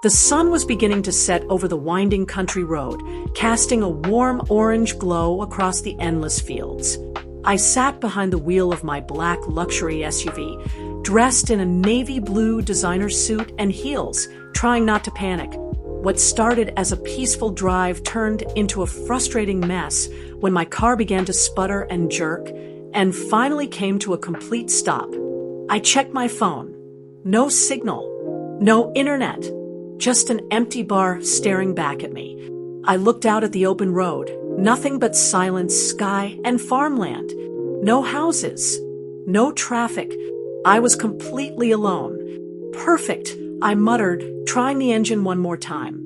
The sun was beginning to set over the winding country road, casting a warm orange glow across the endless fields. I sat behind the wheel of my black luxury SUV, dressed in a navy blue designer suit and heels, trying not to panic. What started as a peaceful drive turned into a frustrating mess when my car began to sputter and jerk, and finally came to a complete stop. I checked my phone. No signal. No internet. Just an empty bar staring back at me. I looked out at the open road. Nothing but silence, sky, and farmland. No houses. No traffic. I was completely alone. Perfect, I muttered, trying the engine one more time.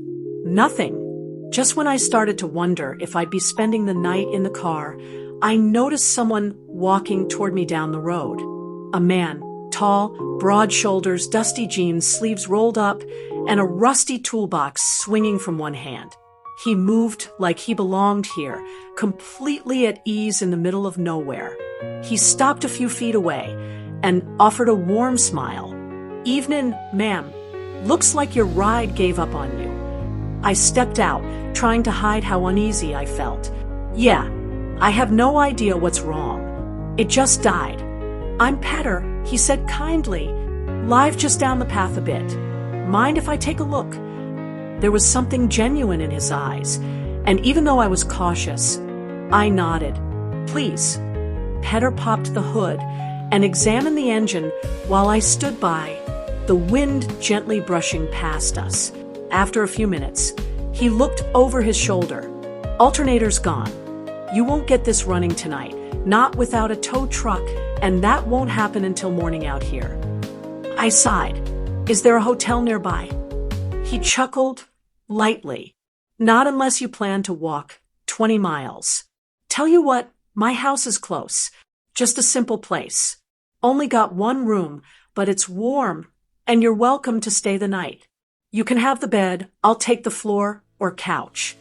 Nothing. Just when I started to wonder if I'd be spending the night in the car, I noticed someone walking toward me down the road. A man, tall, broad shoulders, dusty jeans, sleeves rolled up, and a rusty toolbox swinging from one hand. He moved like he belonged here, completely at ease in the middle of nowhere. He stopped a few feet away and offered a warm smile. "Evenin', ma'am. Looks like your ride gave up on you." I stepped out, trying to hide how uneasy I felt. "Yeah, I have no idea what's wrong. It just died." "I'm Petter," he said kindly. "Live just down the path a bit. Mind if I take a look?" There was something genuine in his eyes, and even though I was cautious, I nodded. "Please." Petter popped the hood and examined the engine while I stood by, the wind gently brushing past us. After a few minutes, he looked over his shoulder. "Alternator's gone. You won't get this running tonight, not without a tow truck, and that won't happen until morning out here." I sighed. "Is there a hotel nearby?" He chuckled lightly. "Not unless you plan to walk 20 miles. Tell you what, my house is close. Just a simple place. Only got one room, but it's warm, and you're welcome to stay the night. You can have the bed, I'll take the floor or couch."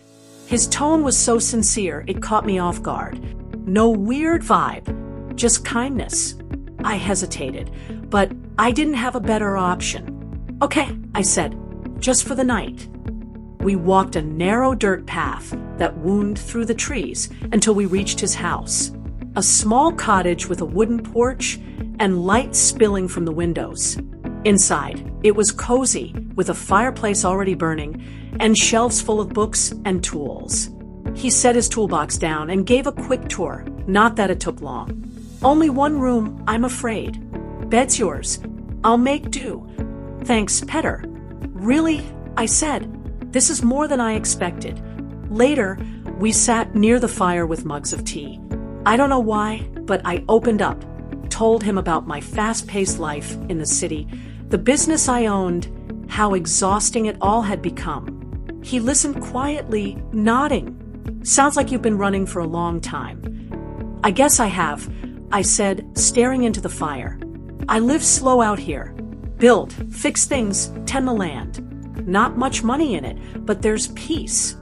His tone was so sincere, it caught me off guard. No weird vibe, just kindness. I hesitated, but I didn't have a better option. "Okay," I said, "just for the night." We walked a narrow dirt path that wound through the trees until we reached his house. A small cottage with a wooden porch and light spilling from the windows. Inside, it was cozy, with a fireplace already burning and shelves full of books and tools. He set his toolbox down and gave a quick tour, not that it took long. "Only one room, I'm afraid. Bed's yours. I'll make do." "Thanks, Petter." "Really?" I said. "This is more than I expected." Later, we sat near the fire with mugs of tea. I don't know why, but I opened up, told him about my fast-paced life in the city, the business I owned, how exhausting it all had become. He listened quietly, nodding. "Sounds like you've been running for a long time." "I guess I have," I said, staring into the fire. "I live slow out here. Build, fix things, tend the land. Not much money in it, but there's peace."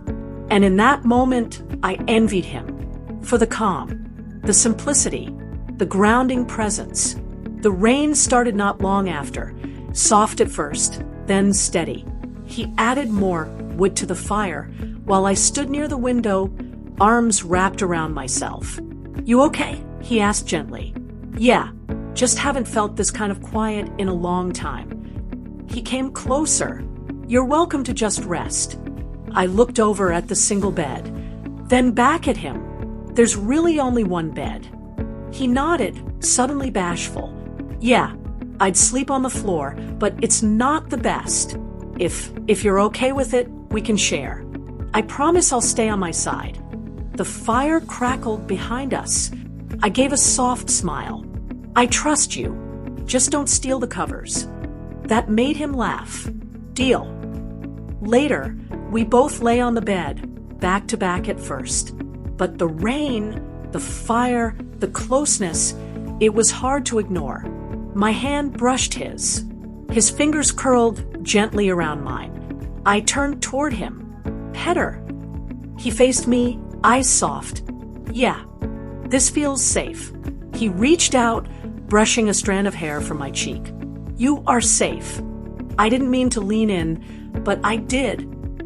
And in that moment, I envied him. For the calm, the simplicity, the grounding presence. The rain started not long after, soft at first, then steady. He added more wood to the fire while I stood near the window, arms wrapped around myself. "You okay?" he asked gently. "Yeah, just haven't felt this kind of quiet in a long time." He came closer. "You're welcome to just rest." I looked over at the single bed, then back at him. "There's really only one bed." He nodded, suddenly bashful. "Yeah, I'd sleep on the floor, but it's not the best. If you're okay with it, we can share. I promise I'll stay on my side." The fire crackled behind us. I gave a soft smile. "I trust you. Just don't steal the covers." That made him laugh. "Deal." Later, we both lay on the bed, back to back at first. But the rain, the fire, the closeness, it was hard to ignore. My hand brushed his. His fingers curled gently around mine. I turned toward him. "Petter." He faced me, eyes soft. "Yeah, this feels safe." He reached out, brushing a strand of hair from my cheek. "You are safe." I didn't mean to lean in, But I did.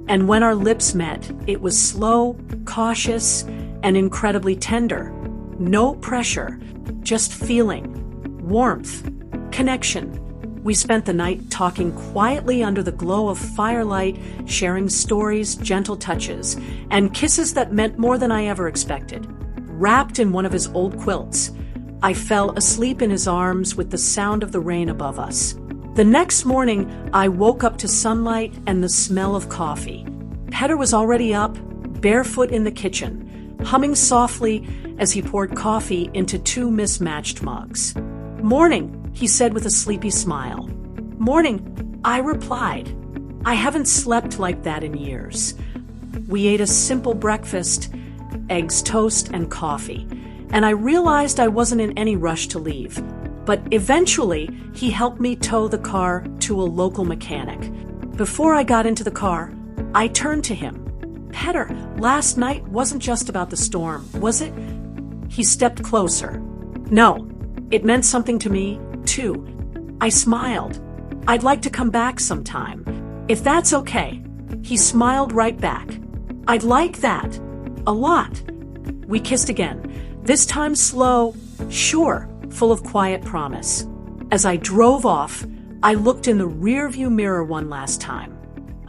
And when our lips met, it was slow, cautious, and incredibly tender. No pressure, just feeling, warmth, connection. We spent the night talking quietly under the glow of firelight, sharing stories, gentle touches, and kisses that meant more than I ever expected. Wrapped in one of his old quilts, I fell asleep in his arms with the sound of the rain above us. The next morning, I woke up to sunlight and the smell of coffee. Petter was already up, barefoot in the kitchen, humming softly as he poured coffee into two mismatched mugs. "Morning," he said with a sleepy smile. "Morning," I replied. I haven't slept like that in years. We ate a simple breakfast, eggs, toast, and coffee, and I realized I wasn't in any rush to leave. But eventually, he helped me tow the car to a local mechanic. Before I got into the car, I turned to him. "Petter, last night wasn't just about the storm, was it?" He stepped closer. "No, it meant something to me, too." I smiled. "I'd like to come back sometime, if that's okay." He smiled right back. "I'd like that. A lot." We kissed again, this time slow, sure, full of quiet promise. As I drove off, I looked in the rearview mirror one last time.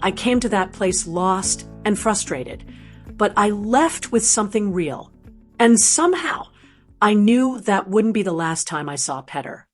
I came to that place lost and frustrated, but I left with something real. And somehow, I knew that wouldn't be the last time I saw Petter.